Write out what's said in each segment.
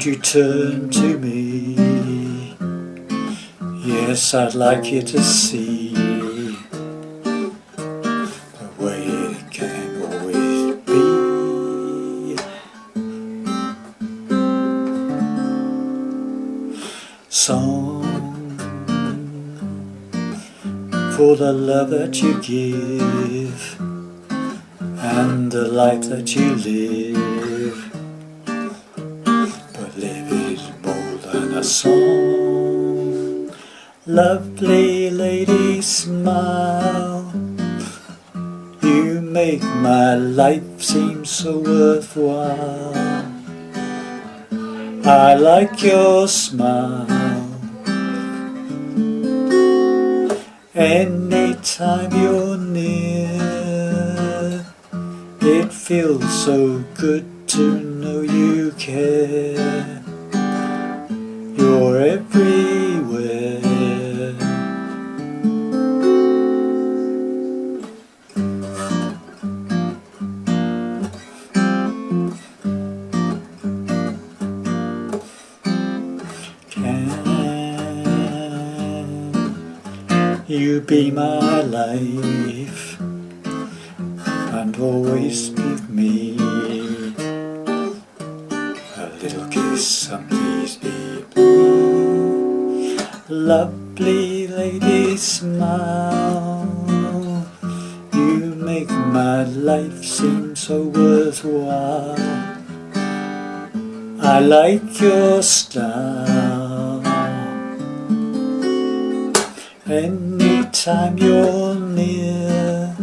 won't you turn to me? Yes, I'd like you to see the way it can always be. Song for the love that you give and the life that you live, but live is more than a song. Lovely lady, smile, you make my life seem so worthwhile. I like your smile. Anytime you're near, it feels so good to know you care. You're everywhere. Can you be my life and always be with me? A little kiss and please be me. Lovely lady, smile, you make my life seem so worthwhile. I like your style. Anytime you're near,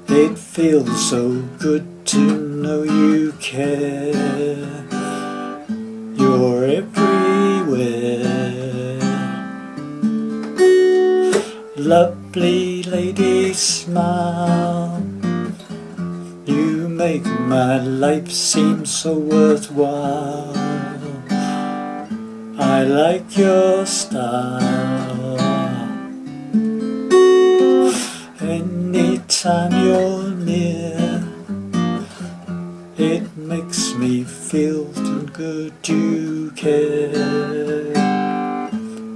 it feels so good to know you care. You're everywhere. Lovely lady, smile, you make my life seem so worthwhile. I like your style. Anytime you're near, it makes me feel too good you care.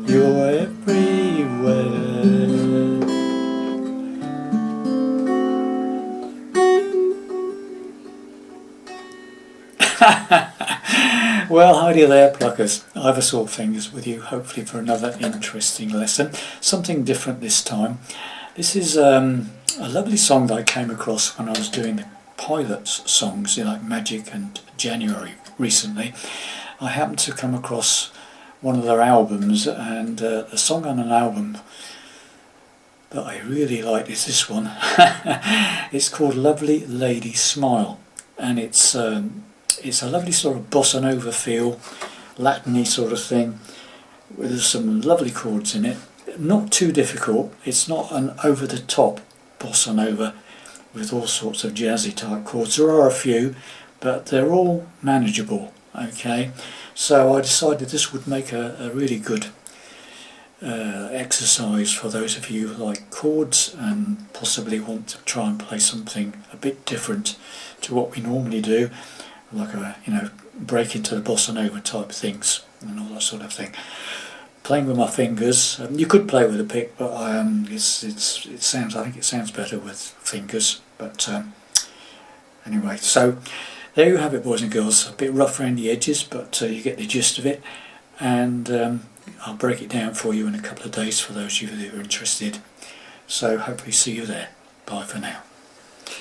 You're everywhere. Well, howdy there, pluckers. Ivor Saltfingers with you, hopefully for another interesting lesson. Something different this time. This is a lovely song that I came across when I was doing the Pilots songs, like Magic and January recently. I happened to come across one of their albums, and the song on an album that I really like is this one. It's called Lovely Lady Smile, and it's a lovely sort of bossa nova feel, Latin-y sort of thing, with some lovely chords in it. Not too difficult. It's not an over-the-top bossa nova with all sorts of jazzy type chords. There are a few, but they're all manageable. Okay, so I decided this would make a really good exercise for those of you who like chords and possibly want to try and play something a bit different to what we normally do, like break into the bossa nova type things and all that sort of thing. Playing with my fingers. You could play with a pick, but I think it sounds better with fingers. But anyway, so there you have it, boys and girls. A bit rough around the edges, but you get the gist of it. And I'll break it down for you in a couple of days for those of you that are interested. So hopefully see you there. Bye for now.